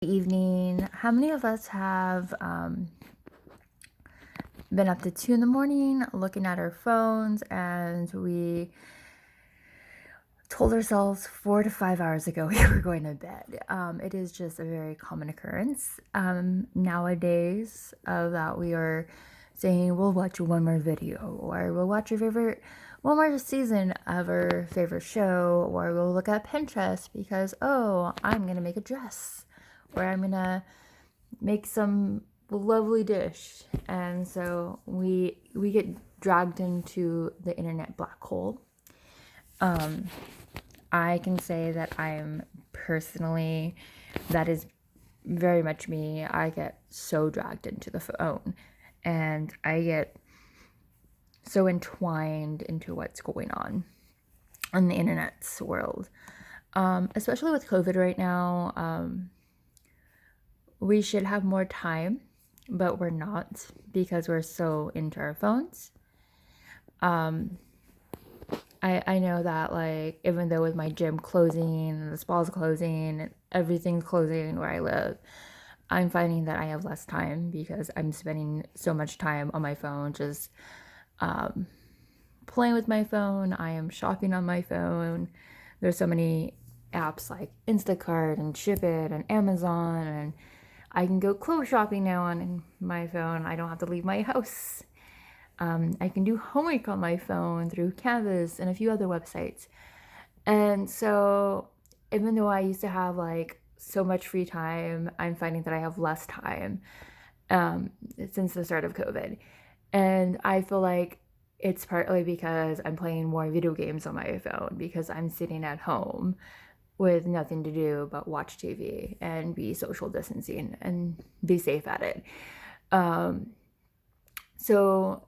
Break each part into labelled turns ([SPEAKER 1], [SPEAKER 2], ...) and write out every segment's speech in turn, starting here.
[SPEAKER 1] Evening. How many of us have been up to 2 in the morning looking at our phones and we told ourselves 4 to 5 hours ago we were going to bed? It is just a very common occurrence nowadays that we are saying we'll watch one more video, or we'll watch one more season of our favorite show, or we'll look at Pinterest because, oh, I'm going to make a dress, or I'm going to make some lovely dish. And so we get dragged into the internet black hole. I can say that I'm personally, that is very much me. I get so dragged into the phone and I get so entwined into what's going on in the internet's world. Especially with COVID right now, we should have more time, but we're not because we're so into our phones. I know that, like, even though with my gym closing, the spa's closing, and everything's closing where I live, I'm finding that I have less time because I'm spending so much time on my phone, just playing with my phone. I am shopping on my phone. There's so many apps like Instacart and Ship It and Amazon, and I can go clothes shopping now on my phone. I don't have to leave my house. I can do homework on my phone through Canvas and a few other websites. And so, even though I used to have like so much free time, I'm finding that I have less time since the start of COVID. And I feel like it's partly because I'm playing more video games on my phone because I'm sitting at home with nothing to do but watch TV and be social distancing and be safe at it. So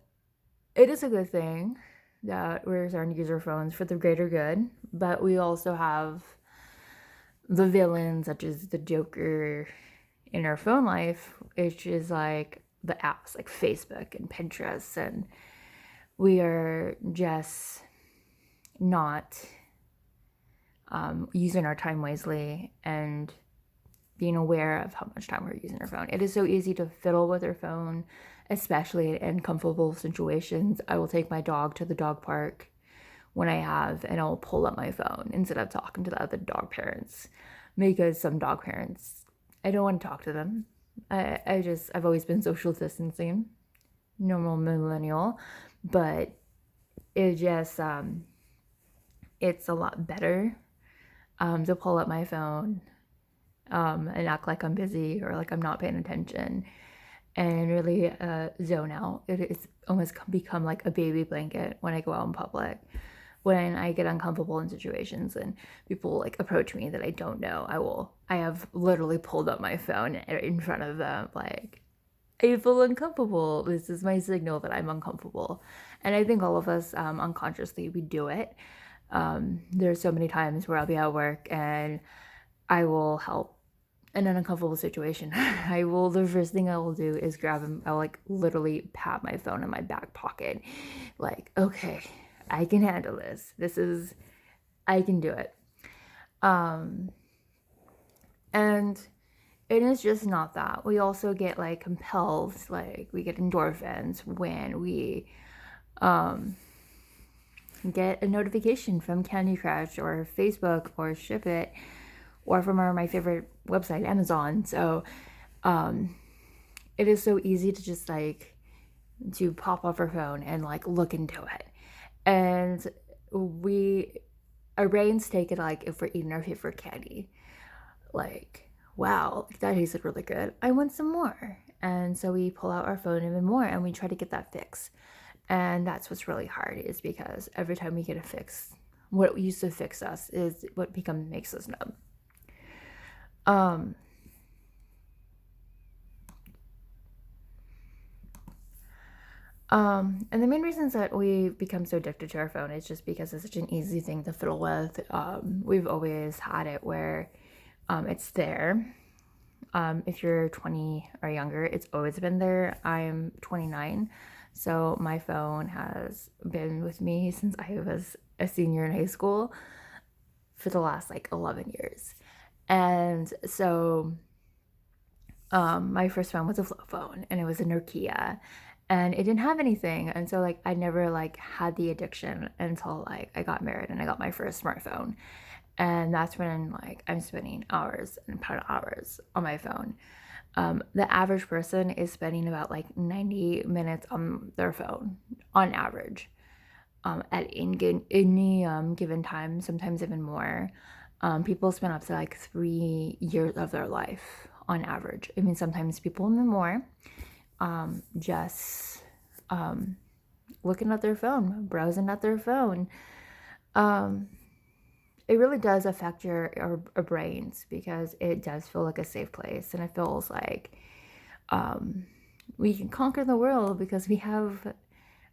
[SPEAKER 1] it is a good thing that we're starting to use our phones for the greater good, but we also have the villains, such as the Joker, in our phone life, which is like the apps like Facebook and Pinterest, and we are just not using our time wisely and being aware of how much time we're using our phone. It is so easy to fiddle with our phone, especially in comfortable situations. I will take my dog to the dog park when I have, and I'll pull up my phone instead of talking to the other dog parents, because some dog parents, I don't want to talk to them. I've always been social distancing, normal millennial, but it just, it's a lot better to pull up my phone and act like I'm busy or like I'm not paying attention and really zone out. It's almost become like a baby blanket when I go out in public. When I get uncomfortable in situations and people like approach me that I don't know, I have literally pulled up my phone in front of them, like, I feel uncomfortable. This is my signal that I'm uncomfortable. And I think all of us unconsciously, we do it. There's so many times where I'll be at work and I will help in an uncomfortable situation. The first thing I will do is grab him. I'll like literally pat my phone in my back pocket. Like, okay, I can handle this. I can do it. And it is just not that. We also get like compelled, like we get endorphins when we get a notification from Candy Crush or Facebook or Ship It or from my favorite website, Amazon. So it is so easy to just like to pop off our phone and like look into it. And our brains take it like if we're eating our favorite candy. Like, wow, that tasted really good. I want some more. And so we pull out our phone even more and we try to get that fix. And that's what's really hard, is because every time we get a fix, what used to fix us is what makes us numb. And the main reasons that we become so addicted to our phone is just because it's such an easy thing to fiddle with. We've always had it where it's there. If you're 20 or younger, it's always been there. I'm 29, so my phone has been with me since I was a senior in high school for the last like 11 years. And so My first phone was a flip phone, and it was a Nokia, and it didn't have anything. And so like I never like had the addiction until like I got married and I got my first smartphone. And that's when like I'm spending hours and upon hours on my phone. The average person is spending about like 90 minutes on their phone on average, at any given time, sometimes even more. People spend up to like 3 years of their life on average. I mean, sometimes people even more, just looking at their phone, browsing at their phone. Um, it really does affect our brains because it does feel like a safe place, and it feels like we can conquer the world because we have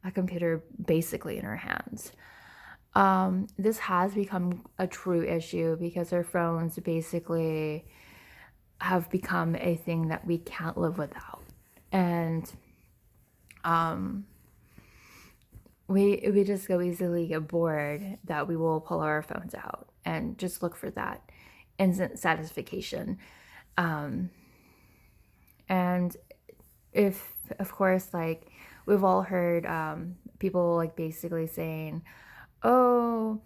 [SPEAKER 1] a computer basically in our hands. This has become a true issue because our phones basically have become a thing that we can't live without. And we just go easily get bored that we will pull our phones out and just look for that instant satisfaction. And if, of course, like we've all heard people like basically saying, oh,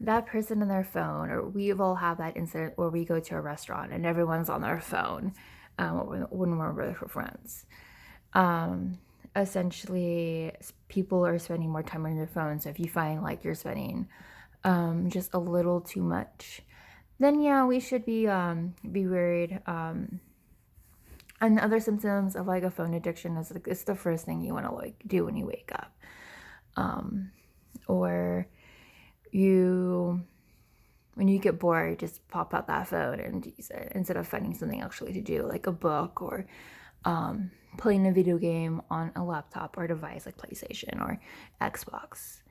[SPEAKER 1] that person in their phone, or we've all had that incident where we go to a restaurant and everyone's on their phone, when we're with friends. Essentially, people are spending more time on your phone. So if you find like you're spending just a little too much, then yeah, we should be worried. And other symptoms of like a phone addiction is like it's the first thing you want to like do when you wake up, or you when you get bored, just pop out that phone and use it instead of finding something actually to do, like a book or playing a video game on a laptop or device like PlayStation or Xbox.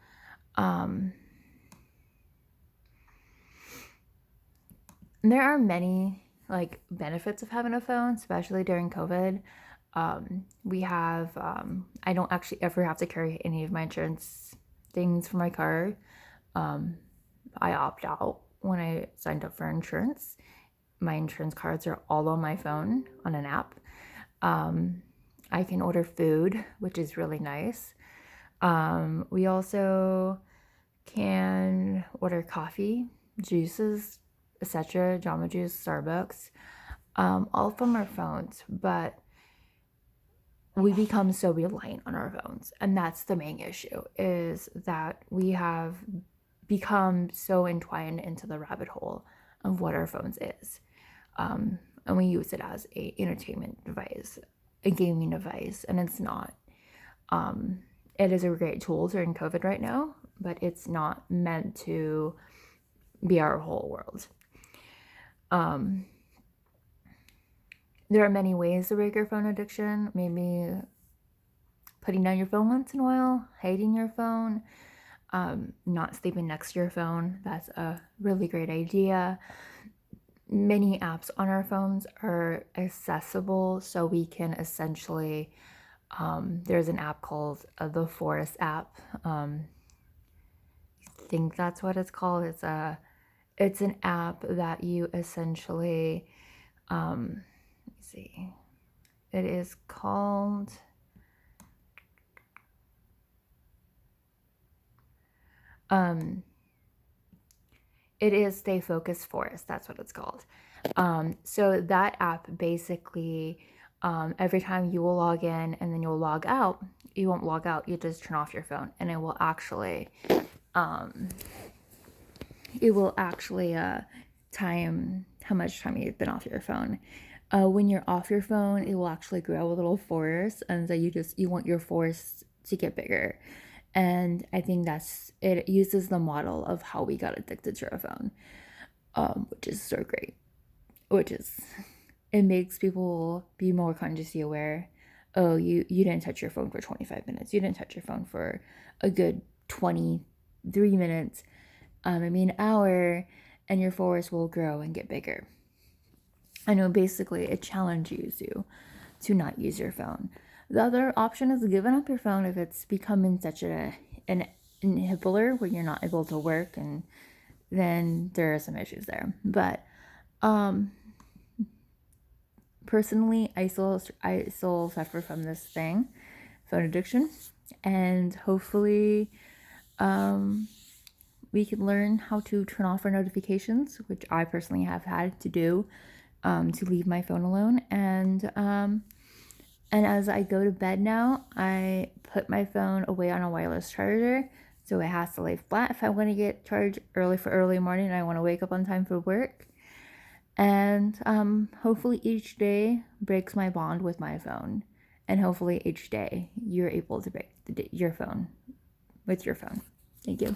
[SPEAKER 1] There are many like benefits of having a phone, especially during COVID. We have I don't actually ever have to carry any of my insurance things for my car. I opt out when I signed up for insurance. My insurance cards are all on my phone on an app. I can order food, which is really nice. We also can order coffee, juices, etc., Jamba Juice, Starbucks, all from our phones. But we become so reliant on our phones, and that's the main issue, is that we have become so entwined into the rabbit hole of what our phones is. And we use it as a entertainment device, a gaming device, and it's not. It is a great tool during COVID right now, but it's not meant to be our whole world. There are many ways to break your phone addiction. Maybe putting down your phone once in a while, hiding your phone, not sleeping next to your phone. That's a really great idea. Many apps on our phones are accessible, so we can essentially, there's an app called the Forest app. I think that's what it's called. It's an app that you essentially, let me see, it is called, it is Stay Focused Forest. That's what it's called. So that app basically, every time you will log in and then you'll log out, you won't log out, you just turn off your phone, and it will actually, time how much time you've been off your phone. When you're off your phone, it will actually grow a little forest, and so you want your forest to get bigger. And I think it uses the model of how we got addicted to our phone, which is so great. It makes people be more consciously aware. Oh, you didn't touch your phone for 25 minutes. You didn't touch your phone for a good 23 minutes. Maybe an hour, and your forest will grow and get bigger. I know basically it challenges you to not use your phone. The other option is giving up your phone if it's becoming such an inhibitor where you're not able to work, and then there are some issues there. But personally, I still suffer from this thing, phone addiction, and hopefully we can learn how to turn off our notifications, which I personally have had to do, to leave my phone alone. And as I go to bed now, I put my phone away on a wireless charger, so it has to lay flat if I want to get charged early for early morning and I want to wake up on time for work. And hopefully each day breaks my bond with my phone, and hopefully each day you're able to break your phone with your phone. Thank you.